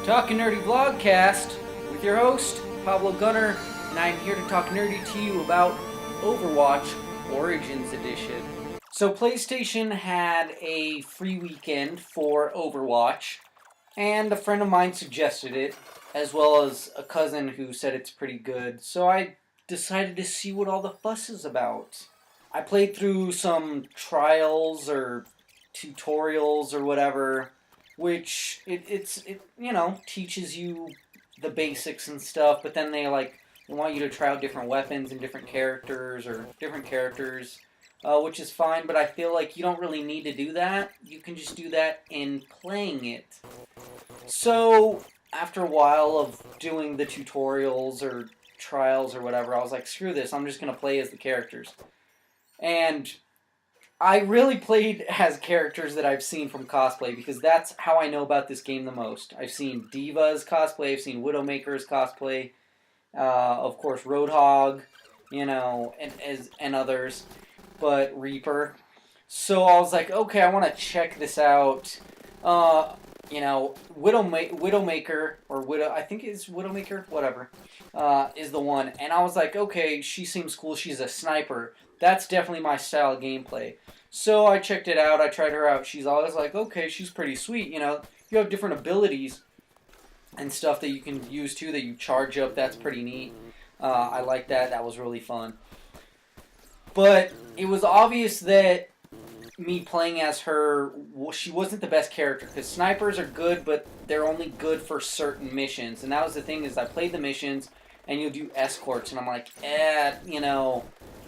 Talking Nerdy Vlogcast with your host, Pablo Gunner, and I'm here to talk nerdy to you about Overwatch Origins Edition. So PlayStation had a free weekend for Overwatch, and a friend of mine suggested it, as well as a cousin who said it's pretty good, so I decided to see what all the fuss is about. I played through some trials or tutorials or whatever, which it teaches you the basics and stuff, but then they want you to try out different weapons and different characters, which is fine, but I feel like you don't really need to do that. You can just do that in playing it. So after a while of doing the tutorials or trials or whatever, I was like, screw this, I'm just going to play as the characters. And I really played as characters that I've seen from cosplay, because that's how I know about this game the most. I've seen Diva's cosplay, I've seen Widowmaker's cosplay, of course Roadhog, and others, but Reaper. So I was like, okay, I want to check this out. Widowmaker, or Widow, I think it's Widowmaker, whatever, is the one. And I was like, okay, she seems cool, she's a sniper. That's definitely my style of gameplay. So I checked it out, I tried her out. She's always like, okay, she's pretty sweet, you have different abilities and stuff that you can use too, that you charge up. That's pretty neat. I like that. That was really fun. But it was obvious that me playing as her, she wasn't the best character, because snipers are good, but they're only good for certain missions. And that was the thing, is I played the missions, and you'll do escorts, and I'm like,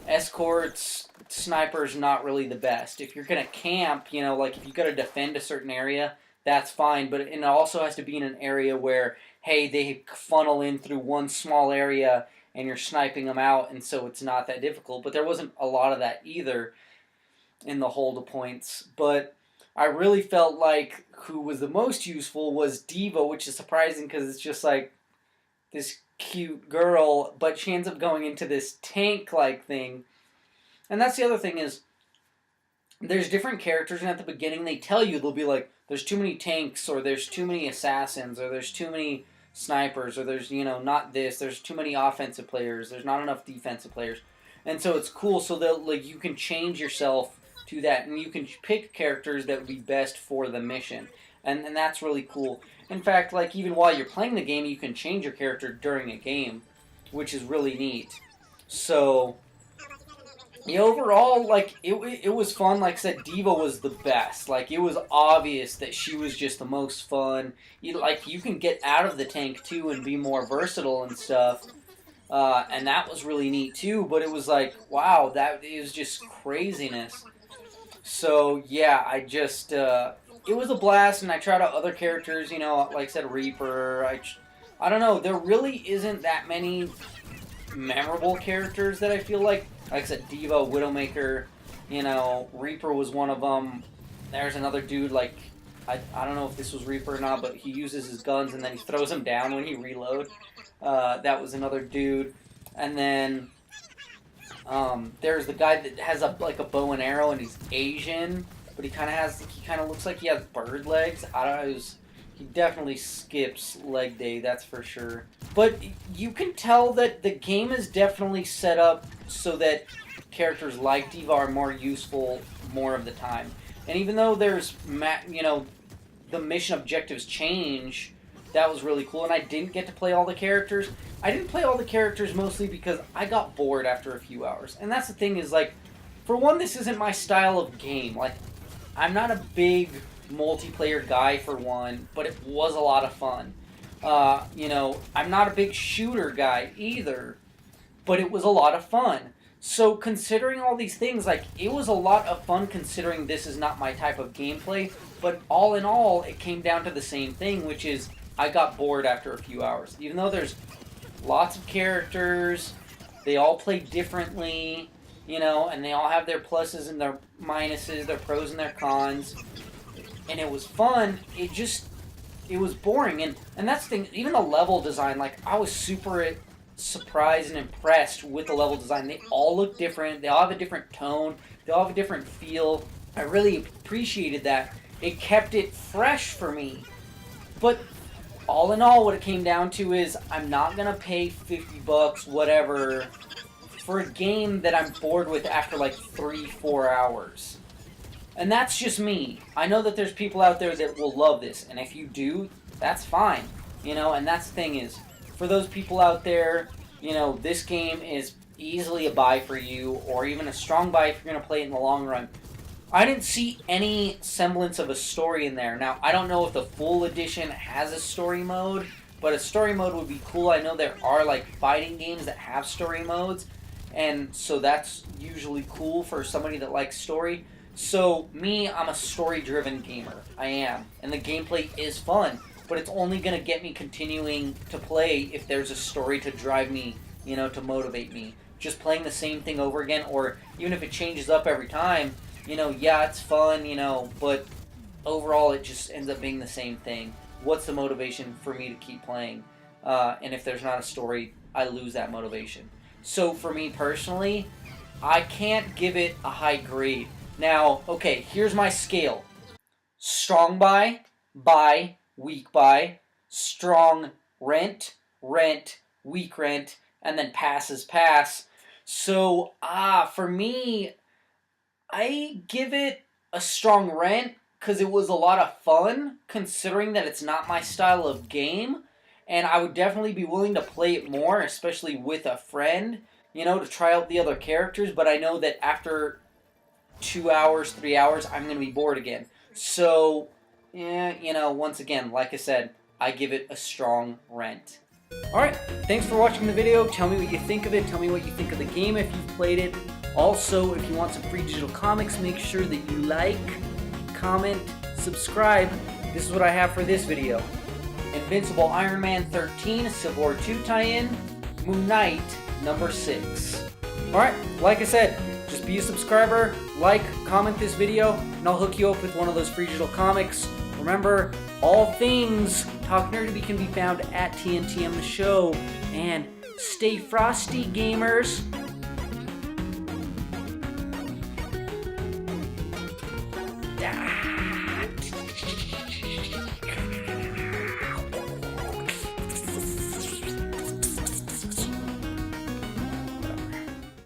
escorts, snipers, not really the best. If you're going to camp, if you got to defend a certain area, that's fine. But it also has to be in an area where, hey, they funnel in through one small area and you're sniping them out, and so it's not that difficult. But there wasn't a lot of that either in the hold points. But I really felt like who was the most useful was Diva, which is surprising because it's just like this cute girl, but she ends up going into this tank-like thing. And that's the other thing, is there's different characters, and at the beginning they tell you, they'll be like, there's too many tanks, or there's too many assassins, or there's too many snipers, or there's, not this, there's too many offensive players, there's not enough defensive players. And so it's cool, so that you can change yourself to that, and you can pick characters that would be best for the mission. And that's really cool. In fact, even while you're playing the game, you can change your character during a game, which is really neat. So overall, it was fun. Like I said, Diva was the best. It was obvious that she was just the most fun. You can get out of the tank, too, and be more versatile and stuff. And that was really neat, too. But it was like, wow, that is just craziness. So, yeah, it was a blast, and I tried out other characters, like I said, Reaper. I don't know, there really isn't that many memorable characters that I feel like. Like I said, Diva, Widowmaker, Reaper was one of them. There's another dude, I don't know if this was Reaper or not, but he uses his guns and then he throws them down when he reload. That was another dude. And then there's the guy that has a bow and arrow, and he's Asian, but he kind of looks like he has bird legs. I don't know, he definitely skips leg day, that's for sure. But you can tell that the game is definitely set up so that characters like Diva are more useful more of the time. And even though there's, the mission objectives change, that was really cool. And I didn't get to play all the characters. I didn't play all the characters mostly because I got bored after a few hours. And that's the thing, is for one, this isn't my style of game. I'm not a big multiplayer guy, for one, but it was a lot of fun. I'm not a big shooter guy either, but it was a lot of fun. So considering all these things, it was a lot of fun, considering this is not my type of gameplay, but all in all, it came down to the same thing, which is I got bored after a few hours. Even though there's lots of characters, they all play differently, and they all have their pluses and their minuses, their pros and their cons. And it was fun, it was boring. And that's the thing, even the level design, I was super surprised and impressed with the level design. They all look different, they all have a different tone, they all have a different feel. I really appreciated that. It kept it fresh for me. But all in all, what it came down to is I'm not gonna pay $50, whatever, for a game that I'm bored with after like 3-4 hours. And that's just me. I know that there's people out there that will love this, and if you do, that's fine. You know, and that's the thing is, for those people out there, you know, this game is easily a buy for you, or even a strong buy if you're going to play it in the long run. I didn't see any semblance of a story in there. Now, I don't know if the full edition has a story mode, but a story mode would be cool. I know there are, like, fighting games that have story modes, and so that's usually cool for somebody that likes story. So, me, I'm a story-driven gamer. I am. And the gameplay is fun, but it's only going to get me continuing to play if there's a story to drive me, you know, to motivate me. Just playing the same thing over again, or even if it changes up every time, you know, yeah, it's fun, you know, but overall it just ends up being the same thing. What's the motivation for me to keep playing? And if there's not a story, I lose that motivation. So for me personally, I can't give it a high grade. Now, okay, here's my scale. Strong buy, weak buy, strong rent, weak rent, and then pass. So, for me, I give it a strong rent because it was a lot of fun, considering that it's not my style of game, and I would definitely be willing to play it more, especially with a friend, you know, to try out the other characters, but I know that after 2 hours, 3 hours, I'm going to be bored again. So, yeah, you know, once again, like I said, I give it a strong rent. Alright, thanks for watching the video. Tell me what you think of it. Tell me what you think of the game if you've played it. Also, if you want some free digital comics, make sure that you like, comment, subscribe. This is what I have for this video. Invincible Iron Man 13, Civil War 2 tie-in, Moon Knight number 6. Alright, like I said, just be a subscriber, like, comment this video, and I'll hook you up with one of those free digital comics. Remember, all things Talk Nerdy can be found at TNTM The Show. And stay frosty, gamers! Ah.